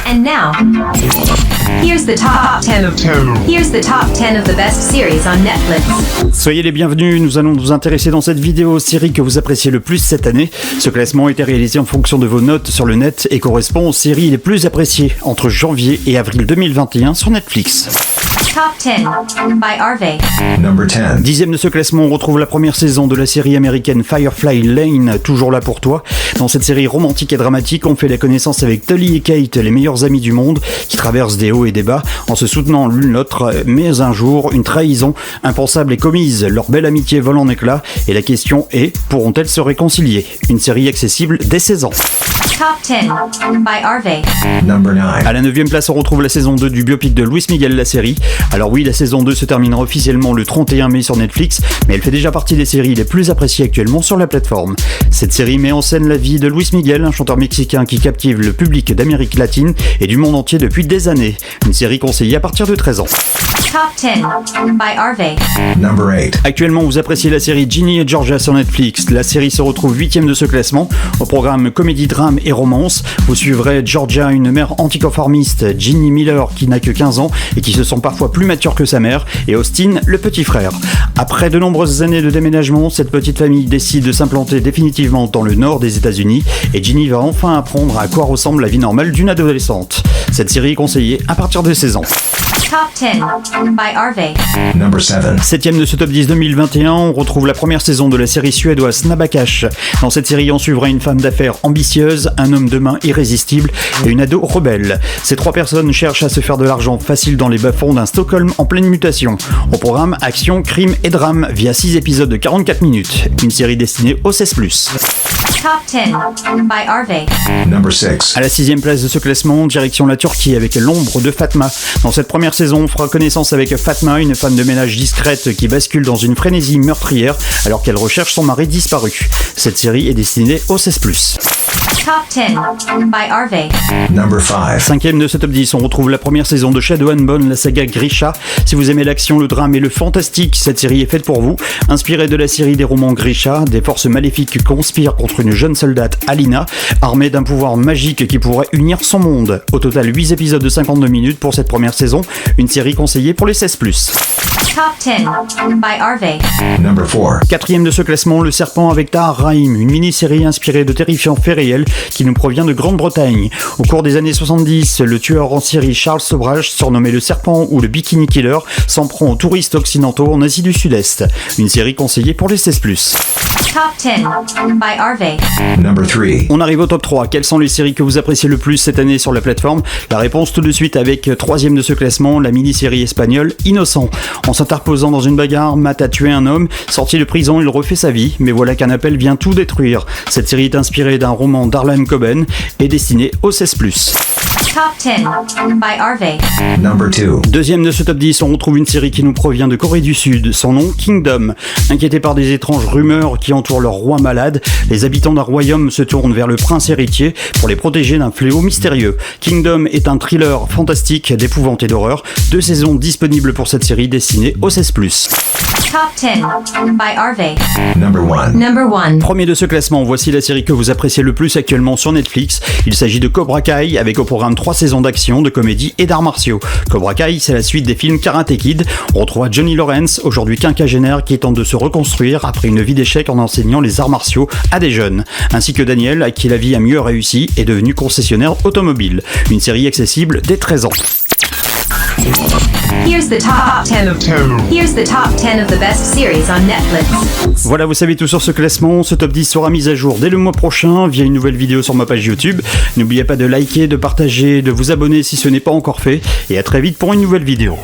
And now, here's the top 10 of the best series on Netflix. Soyez les bienvenus, nous allons nous intéresser dans cette vidéo aux séries que vous appréciez le plus cette année. Ce classement a été réalisé en fonction de vos notes sur le net et correspond aux séries les plus appréciées entre janvier et avril 2021 sur Netflix. Top 10 by Harvey. Number 10. Dixième de ce classement, on retrouve la première saison de la série américaine Firefly Lane, toujours là pour toi. Dans cette série romantique et dramatique, on fait la connaissance avec Tully et Kate, les meilleurs amis du monde, qui traversent des hauts et des bas en se soutenant l'une l'autre. Mais un jour, une trahison impensable est commise, leur belle amitié vole en éclats, et la question est, pourront-elles se réconcilier? Une série accessible dès 16 ans. Top 10 by Harvey. Number 9. À la 9e place, on retrouve la saison 2 du biopic de Luis Miguel, la série. Alors oui, la saison 2 se terminera officiellement le 31 mai sur Netflix, mais elle fait déjà partie des séries les plus appréciées actuellement sur la plateforme. Cette série met en scène la vie de Luis Miguel, un chanteur mexicain qui captive le public d'Amérique latine et du monde entier depuis des années. Une série conseillée à partir de 13 ans. Top 10 by Harvey. Number 8. Actuellement, vous appréciez la série Ginny et Georgia sur Netflix. La série se retrouve 8e de ce classement. Au programme comédie, drame et romance, vous suivrez Georgia, une mère anticonformiste, Ginny Miller qui n'a que 15 ans et qui se sent parfois plus mature que sa mère, et Austin, le petit frère. Après de nombreuses années de déménagement, cette petite famille décide de s'implanter définitivement dans le nord des États-Unis et Ginny va enfin apprendre à quoi ressemble la vie normale d'une adolescente. Cette série est conseillée à partir de 16 ans. Top 10 by Harvey. Number 7. Septième de ce top 10 2021, on retrouve la première saison de la série suédoise Snabba Cash. Dans cette série, on suivra une femme d'affaires ambitieuse, un homme de main irrésistible et une ado rebelle. Ces trois personnes cherchent à se faire de l'argent facile dans les bas-fonds d'un Stockholm en pleine mutation. Au programme, action, crime et drame via 6 épisodes de 44 minutes. Une série destinée aux 16+. Top 10 by Harvey. Number 6. À la 6e place de ce classement, direction la Turquie avec l'ombre de Fatma. Dans cette première saison, on fera connaissance avec Fatma, une femme de ménage discrète qui bascule dans une frénésie meurtrière alors qu'elle recherche son mari disparu. Cette série est destinée aux 16+. Top 10 by Harvey. Number 5. 5e de ce top 10, on retrouve la première saison de Shadow and Bone, la saga Grisha. Si vous aimez l'action, le drame et le fantastique, cette série est faite pour vous. Inspirée de la série des romans Grisha, des forces maléfiques conspirent contre une jeune soldate, Alina, armée d'un pouvoir magique qui pourrait unir son monde. Au total, 8 épisodes de 52 minutes pour cette première saison, une série conseillée pour les 16+. Top 10 by Harvey. Number 4. 4e de ce classement, Le Serpent avec Tahar Rahim, une mini-série inspirée de terrifiants faits réels qui nous provient de Grande-Bretagne. Au cours des années 70, le tueur en série Charles Sobhraj, surnommé le Serpent ou le Bikini Killer, s'en prend aux touristes occidentaux en Asie du Sud-Est. Une série conseillée pour les 16+. Top 10 by Harvey. Number 3. On arrive au top 3. Quelles sont les séries que vous appréciez le plus cette année sur la plateforme? La réponse tout de suite avec 3e de ce classement, la mini-série espagnole Innocent. En s'interposant dans une bagarre, Matt a tué un homme. Sorti de prison, il refait sa vie, mais voilà qu'un appel vient tout détruire. Cette série est inspirée d'un roman d'Harlan Coben et destinée aux 16+. Top 10 by Harvey. Number 2. 2e de ce top 10, on retrouve une série qui nous provient de Corée du Sud. Son nom, Kingdom. Inquiétés par des étranges rumeurs qui entourent leur roi malade, les habitants d'un royaume se tournent vers le prince héritier pour les protéger d'un fléau mystérieux. Kingdom est un thriller fantastique d'épouvante et d'horreur. 2 saisons disponibles pour cette série destinée aux 16+. Top 10 by Harvey. Number 1. Number 1. Premier de ce classement, voici la série que vous appréciez le plus actuellement sur Netflix. Il s'agit de Cobra Kai, avec au programme 3 saisons d'action, de comédie et d'arts martiaux. Cobra Kai, c'est la suite des films Karate Kid. On retrouvera Johnny Lawrence, aujourd'hui quinquagénaire, qui tente de se reconstruire après une vie d'échec en enseignant les arts martiaux à des jeunes. Ainsi que Daniel, à qui la vie a mieux réussi, est devenu concessionnaire automobile. Une série accessible dès 13 ans. Here's the top 10 of the best series on Netflix. Voilà, vous savez tout sur ce classement. Ce top 10 sera mis à jour dès le mois prochain via une nouvelle vidéo sur ma page YouTube. N'oubliez pas de liker, de partager, de vous abonner si ce n'est pas encore fait. Et à très vite pour une nouvelle vidéo.